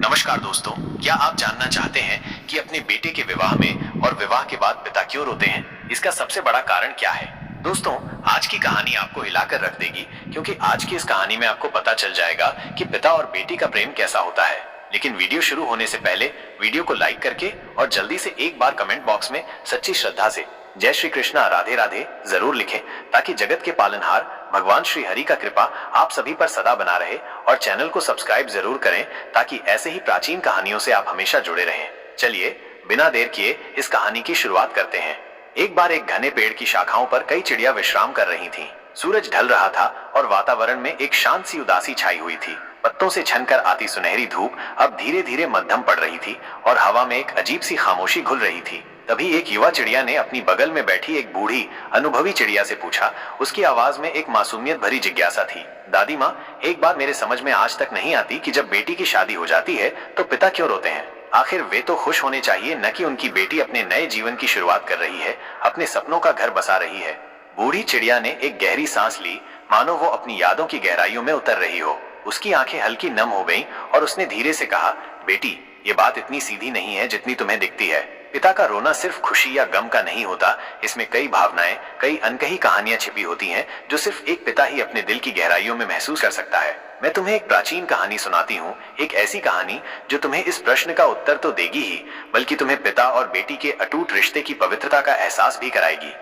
नमस्कार दोस्तों, क्या आप जानना चाहते हैं कि अपने बेटे के विवाह में और विवाह के बाद पिता क्यों रोते हैं? इसका सबसे बड़ा कारण क्या है? दोस्तों, आज की कहानी आपको हिलाकर रख देगी, क्योंकि आज की इस कहानी में आपको पता चल जाएगा कि पिता और बेटी का प्रेम कैसा होता है। लेकिन वीडियो शुरू होने से पहले वीडियो को लाइक करके और जल्दी से एक बार कमेंट बॉक्स में सच्ची श्रद्धा से जय श्री कृष्णा राधे राधे जरूर लिखें, ताकि जगत के पालनहार भगवान श्री हरि का कृपा आप सभी पर सदा बना रहे। और चैनल को सब्सक्राइब जरूर करें, ताकि ऐसे ही प्राचीन कहानियों से आप हमेशा जुड़े रहें। चलिए बिना देर किए इस कहानी की शुरुआत करते हैं। एक बार एक घने पेड़ की शाखाओं पर कई चिड़िया विश्राम कर रही थीं। सूरज ढल रहा था और वातावरण में एक शांत सी उदासी छाई हुई थी। पत्तों से छनकर आती सुनहरी धूप अब धीरे धीरे मध्यम पड़ रही थी और हवा में एक अजीब सी खामोशी घुल रही थी। तभी एक युवा चिड़िया ने अपनी बगल में बैठी एक बूढ़ी अनुभवी चिड़िया से पूछा। उसकी आवाज में एक मासूमियत भरी जिज्ञासा थी। दादी माँ, एक बात मेरे समझ में आज तक नहीं आती कि जब बेटी की शादी हो जाती है तो पिता क्यों रोते हैं? आखिर वे तो खुश होने चाहिए, न कि उनकी बेटी अपने नए जीवन की शुरुआत कर रही है, अपने सपनों का घर बसा रही है। बूढ़ी चिड़िया ने एक गहरी सांस ली, मानो वो अपनी यादों की गहराइयों में उतर रही हो। उसकी आंखें हल्की नम हो गईं और उसने धीरे से कहा, बेटी, ये बात इतनी सीधी नहीं है जितनी तुम्हें दिखती है। पिता का रोना सिर्फ खुशी या गम का नहीं होता, इसमें कई भावनाएं, कई अनकही कहानियां छिपी होती हैं, जो सिर्फ एक पिता ही अपने दिल की गहराइयों में महसूस कर सकता है। मैं तुम्हें एक प्राचीन कहानी सुनाती हूँ, एक ऐसी कहानी जो तुम्हें इस प्रश्न का उत्तर तो देगी ही, बल्कि तुम्हें पिता और बेटी के अटूट रिश्ते की पवित्रता का एहसास भी कराएगी।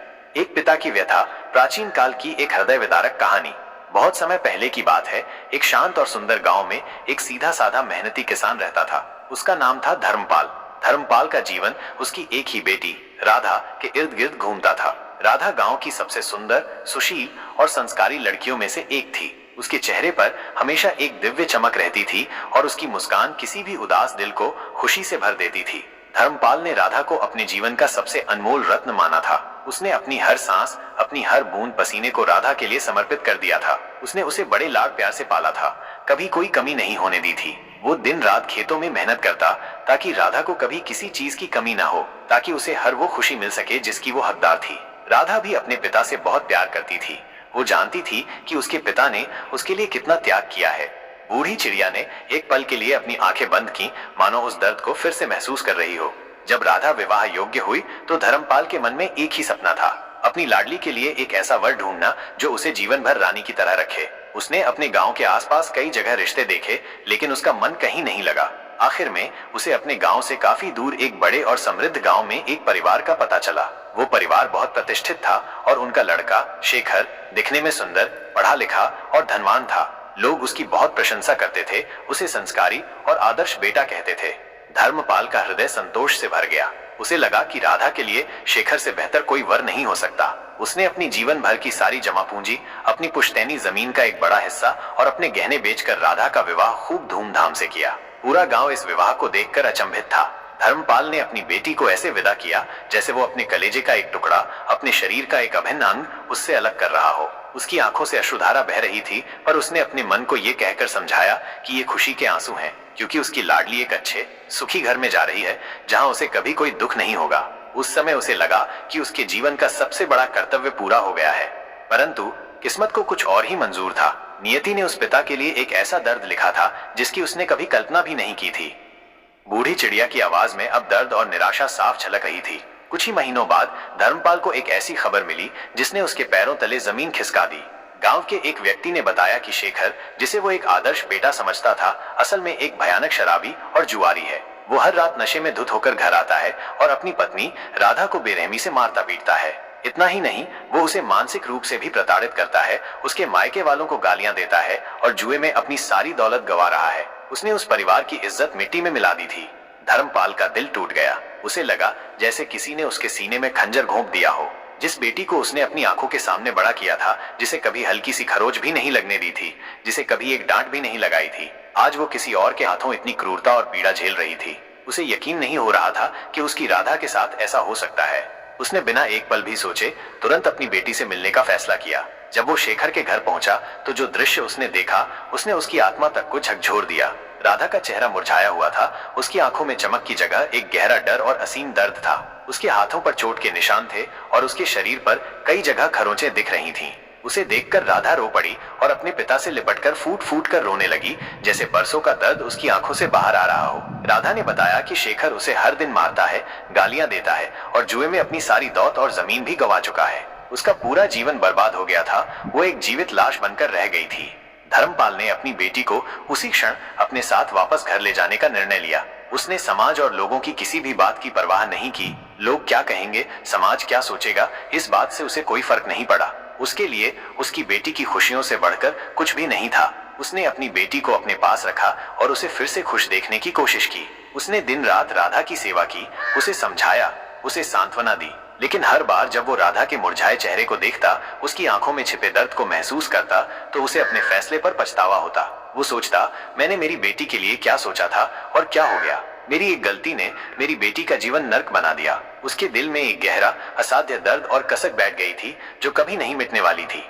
एक पिता की व्यथा, प्राचीन काल की एक हृदय विदारक कहानी। बहुत समय पहले की बात है। एक शांत और सुंदर गांव में एक सीधा साधा मेहनती किसान रहता था। उसका नाम था धर्मपाल। धर्मपाल का जीवन उसकी एक ही बेटी राधा के इर्द गिर्द घूमता था। राधा गांव की सबसे सुंदर, सुशील और संस्कारी लड़कियों में से एक थी। उसके चेहरे पर हमेशा एक दिव्य चमक रहती थी और उसकी मुस्कान किसी भी उदास दिल को खुशी से भर देती थी। धर्मपाल ने राधा को अपने जीवन का सबसे अनमोल रत्न माना था। उसने अपनी हर सांस, अपनी हर बूंद पसीने को राधा के लिए समर्पित कर दिया था। उसने उसे बड़े लाड प्यार से पाला था, कभी कोई कमी नहीं होने दी थी। वो दिन रात खेतों में मेहनत करता, ताकि राधा को कभी किसी चीज की कमी ना हो, ताकि उसे हर वो खुशी मिल सके जिसकी वो हकदार थी। राधा भी अपने पिता से बहुत प्यार करती थी। वो जानती थी कि उसके पिता ने उसके लिए कितना त्याग किया है। बूढ़ी चिड़िया ने एक पल के लिए अपनी आंखें बंद की, मानो उस दर्द को फिर से महसूस कर रही हो। जब राधा विवाह योग्य हुई तो धर्मपाल के मन में एक ही सपना था, अपनी लाडली के लिए एक ऐसा वर ढूंढना जो उसे जीवन भर रानी की तरह रखे। उसने अपने गांव के आसपास कई जगह रिश्ते देखे, लेकिन उसका मन कहीं नहीं लगा। आखिर में उसे अपने गांव से काफी दूर एक बड़े और समृद्ध गांव में एक परिवार का पता चला। वो परिवार बहुत प्रतिष्ठित था और उनका लड़का शेखर दिखने में सुंदर, पढ़ा लिखा और धनवान था। लोग उसकी बहुत प्रशंसा करते थे, उसे संस्कारी और आदर्श बेटा कहते थे। धर्मपाल का हृदय संतोष से भर गया। उसे लगा कि राधा के लिए शेखर से बेहतर कोई वर नहीं हो सकता। उसने अपनी जीवन भर की सारी जमा पूंजी, अपनी पुश्तैनी जमीन का एक बड़ा हिस्सा और अपने गहने बेचकर राधा का विवाह खूब धूमधाम से किया। पूरा गांव इस विवाह को देखकर अचंभित था। धर्मपाल ने अपनी बेटी को ऐसे विदा किया जैसे वो अपने कलेजे का एक टुकड़ा, अपने शरीर का एक अभिन्न अंग उससे अलग कर रहा हो। उसकी आंखों से अश्रुधारा बह रही थी, पर उसने अपने मन को ये कहकर समझाया कि ये खुशी के आंसू हैं, क्योंकि उसकी लाडली एक अच्छे, सुखी घर में जा रही है, जहां उसे कभी कोई दुख नहीं होगा। उस समय उसे लगा कि उसके जीवन का सबसे बड़ा कर्तव्य पूरा हो गया है। परंतु किस्मत को कुछ और ही मंजूर था। नियति ने उस पिता के लिए एक ऐसा दर्द लिखा था जिसकी उसने कभी कल्पना भी नहीं की थी। बूढ़ी चिड़िया की आवाज में अब दर्द और निराशा साफ झलक रही थी। कुछ ही महीनों बाद धर्मपाल को एक ऐसी खबर मिली जिसने उसके पैरों तले जमीन खिसका दी। गांव के एक व्यक्ति ने बताया कि शेखर, जिसे वो एक आदर्श बेटा समझता था, असल में एक भयानक शराबी और जुआरी है। वो हर रात नशे में धुत होकर घर आता है और अपनी पत्नी राधा को बेरहमी से मारता पीटता है। इतना ही नहीं, वो उसे मानसिक रूप से भी प्रताड़ित करता है, उसके मायके वालों को गालियां देता है और जुए में अपनी सारी दौलत गंवा रहा है। उसने उस परिवार की इज्जत मिट्टी में मिला दी थी। धर्मपाल का दिल टूट गया। उसे लगा जैसे किसी ने उसके सीने में खंजर घोंप दिया हो। जिस बेटी को उसने अपनी आंखों के सामने बड़ा किया था, जिसे कभी हल्की सी खरोच भी नहीं लगने दी थी, जिसे कभी एक डांट भी नहीं लगाई थी, आज वो किसी और के हाथों इतनी क्रूरता और पीड़ा झेल रही थी। उसे यकीन नहीं हो रहा था कि उसकी राधा के साथ ऐसा हो सकता है। उसने बिना एक पल भी सोचे तुरंत अपनी बेटी से मिलने का फैसला किया। जब वो शेखर के घर पहुंचा तो जो दृश्य उसने देखा, उसने उसकी आत्मा तक को झकझोर दिया। राधा का चेहरा मुरझाया हुआ था। उसकी आंखों में चमक की जगह एक गहरा डर और असीम दर्द था। उसके हाथों पर चोट के निशान थे और उसके शरीर पर कई जगह खरोंचें दिख रही थीं। उसे देखकर राधा रो पड़ी और अपने पिता से लिपटकर फूट फूट कर रोने लगी, जैसे बरसों का दर्द उसकी आंखों से बाहर आ रहा हो। राधा ने बताया कि शेखर उसे हर दिन मारता है, गालियां देता है और जुए में अपनी सारी दौलत और जमीन भी गंवा चुका है। उसका पूरा जीवन बर्बाद हो गया था, वो एक जीवित लाश बनकर रह गई थी। धर्मपाल ने अपनी बेटी को उसी क्षण अपने साथ वापस घर ले जाने का निर्णय लिया। उसने समाज और लोगों की किसी भी बात की परवाह नहीं की। लोग क्या कहेंगे, समाज क्या सोचेगा, इस बात से उसे कोई फर्क नहीं पड़ा। उसके लिए उसकी बेटी की खुशियों से बढ़कर कुछ भी नहीं था। उसने अपनी बेटी को अपने पास रखा और उसे फिर से खुश देखने की कोशिश की। उसने दिन रात राधा की सेवा की, उसे समझाया, उसे सांत्वना दी, लेकिन हर बार जब वो राधा के मुरझाए चेहरे को देखता, उसकी आंखों में छिपे दर्द को महसूस करता, तो उसे अपने फैसले पर पछतावा होता। वो सोचता, मैंने मेरी बेटी के लिए क्या सोचा था और क्या हो गया। मेरी एक गलती ने मेरी बेटी का जीवन नर्क बना दिया। उसके दिल में एक गहरा असाध्य दर्द और कसक बैठ गई थी जो कभी नहीं मिटने वाली थी।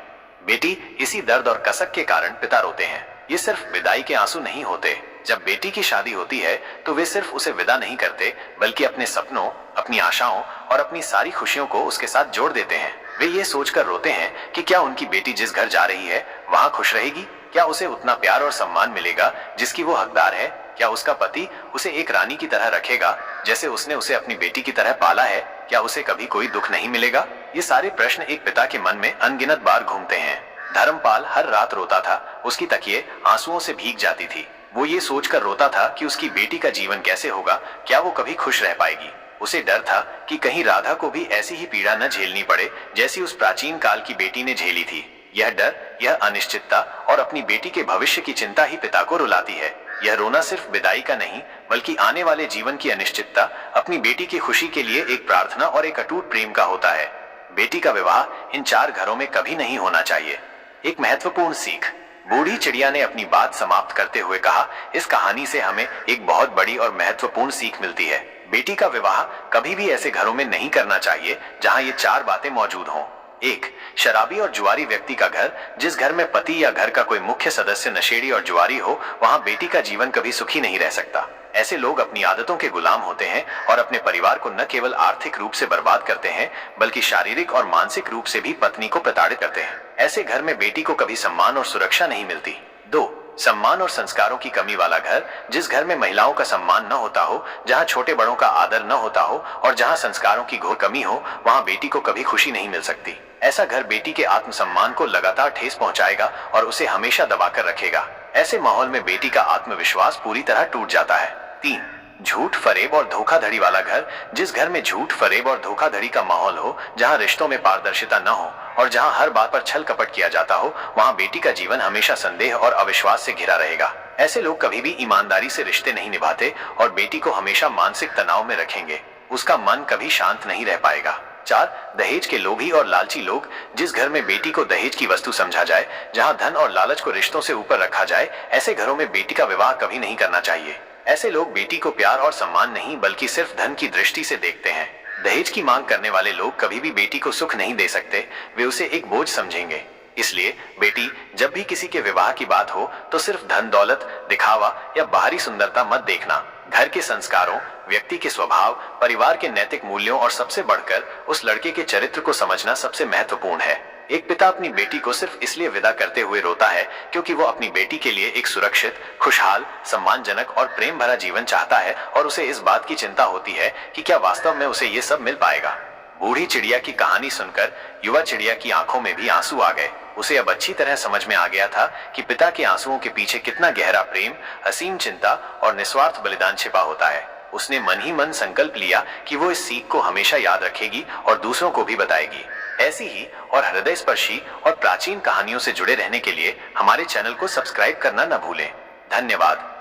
बेटी, इसी दर्द और कसक के कारण पिता रोते हैं। ये सिर्फ विदाई के आंसू नहीं होते। जब बेटी की शादी होती है तो वे सिर्फ उसे विदा नहीं करते, बल्कि अपने सपनों, अपनी आशाओं और अपनी सारी खुशियों को उसके साथ जोड़ देते हैं। वे ये सोचकर रोते हैं कि क्या उनकी बेटी जिस घर जा रही है वहां खुश रहेगी, क्या उसे उतना प्यार और सम्मान मिलेगा जिसकी वो हकदार है, क्या उसका पति उसे एक रानी की तरह रखेगा जैसे उसने उसे अपनी बेटी की तरह पाला है, क्या उसे कभी कोई दुख नहीं मिलेगा। ये सारे प्रश्न एक पिता के मन में अनगिनत बार घूमते हैं। धर्मपाल हर रात रोता था, उसकी तकिए आंसुओं से भीग जाती थी। वो ये सोचकर रोता था कि उसकी बेटी का जीवन कैसे होगा, क्या वो कभी खुश रह पाएगी। उसे डर था कि कहीं राधा को भी ऐसी ही पीड़ा न झेलनी पड़े जैसी उस प्राचीन काल की बेटी ने झेली थी। यह डर, यह अनिश्चितता और अपनी बेटी के भविष्य की चिंता ही पिता को रुलाती है। यह रोना सिर्फ विदाई का नहीं, बल्कि आने वाले जीवन की अनिश्चितता, अपनी बेटी की खुशी के लिए एक प्रार्थना और एक अटूट प्रेम का होता है। बेटी का विवाह इन 4 घरों में कभी नहीं होना चाहिए। एक महत्वपूर्ण सीख। बूढ़ी चिड़िया ने अपनी बात समाप्त करते हुए कहा, इस कहानी से हमें एक बहुत बड़ी और महत्वपूर्ण सीख मिलती है। बेटी का विवाह कभी भी ऐसे घरों में नहीं करना चाहिए जहां ये 4 बातें मौजूद हों। 1. शराबी और जुआरी व्यक्ति का घर। जिस घर में पति या घर का कोई मुख्य सदस्य नशेड़ी और जुआरी हो, वहां बेटी का जीवन कभी सुखी नहीं रह सकता। ऐसे लोग अपनी आदतों के गुलाम होते हैं और अपने परिवार को न केवल आर्थिक रूप से बर्बाद करते हैं, बल्कि शारीरिक और मानसिक रूप से भी पत्नी को प्रताड़ित करते हैं। ऐसे घर में बेटी को कभी सम्मान और सुरक्षा नहीं मिलती। 2. सम्मान और संस्कारों की कमी वाला घर। जिस घर में महिलाओं का सम्मान न होता हो, जहां छोटे बड़ों का आदर न होता हो और जहां संस्कारों की घोर कमी हो, वहां बेटी को कभी खुशी नहीं मिल सकती। ऐसा घर बेटी के आत्मसम्मान को लगातार ठेस पहुंचाएगा और उसे हमेशा दबाकर रखेगा। ऐसे माहौल में बेटी का आत्मविश्वास पूरी तरह टूट जाता है। 3. झूठ, फरेब और धोखाधड़ी वाला घर। जिस घर में झूठ, फरेब और धोखाधड़ी का माहौल हो, जहां रिश्तों में पारदर्शिता न हो और जहां हर बात पर छल कपट किया जाता हो, वहां बेटी का जीवन हमेशा संदेह और अविश्वास से घिरा रहेगा। ऐसे लोग कभी भी ईमानदारी से रिश्ते नहीं निभाते और बेटी को हमेशा मानसिक तनाव में रखेंगे। उसका मन कभी शांत नहीं रह पाएगा। 4. दहेज के लोभी और लालची लोग। जिस घर में बेटी को दहेज की वस्तु समझा जाए, जहां धन और लालच को रिश्तों से ऊपर रखा जाए, ऐसे घरों में बेटी का विवाह कभी नहीं करना चाहिए। ऐसे लोग बेटी को प्यार और सम्मान नहीं, बल्कि सिर्फ धन की दृष्टि से देखते हैं। दहेज की मांग करने वाले लोग कभी भी बेटी को सुख नहीं दे सकते, वे उसे एक बोझ समझेंगे। इसलिए बेटी, जब भी किसी के विवाह की बात हो तो सिर्फ धन दौलत, दिखावा या बाहरी सुंदरता मत देखना। घर के संस्कारों, व्यक्ति के स्वभाव, परिवार के नैतिक मूल्यों और सबसे बढ़कर उस लड़के के चरित्र को समझना सबसे महत्वपूर्ण है। एक पिता अपनी बेटी को सिर्फ इसलिए विदा करते हुए रोता है क्योंकि वो अपनी बेटी के लिए एक सुरक्षित, खुशहाल, सम्मानजनक और प्रेम भरा जीवन चाहता है और उसे इस बात की चिंता होती है कि क्या वास्तव में उसे ये सब मिल पाएगा। बूढ़ी चिड़िया की कहानी सुनकर युवा चिड़िया की आंखों में भी आंसू आ गए। उसे अब अच्छी तरह समझ में आ गया था कि पिता के आंसुओं के पीछे कितना गहरा प्रेम, असीम चिंता और निस्वार्थ बलिदान छिपा होता है। उसने मन ही मन संकल्प लिया कि वो इस सीख को हमेशा याद रखेगी और दूसरों को भी बताएगी। ऐसी ही और हृदय स्पर्शी और प्राचीन कहानियों से जुड़े रहने के लिए हमारे चैनल को सब्सक्राइब करना न भूलें। धन्यवाद।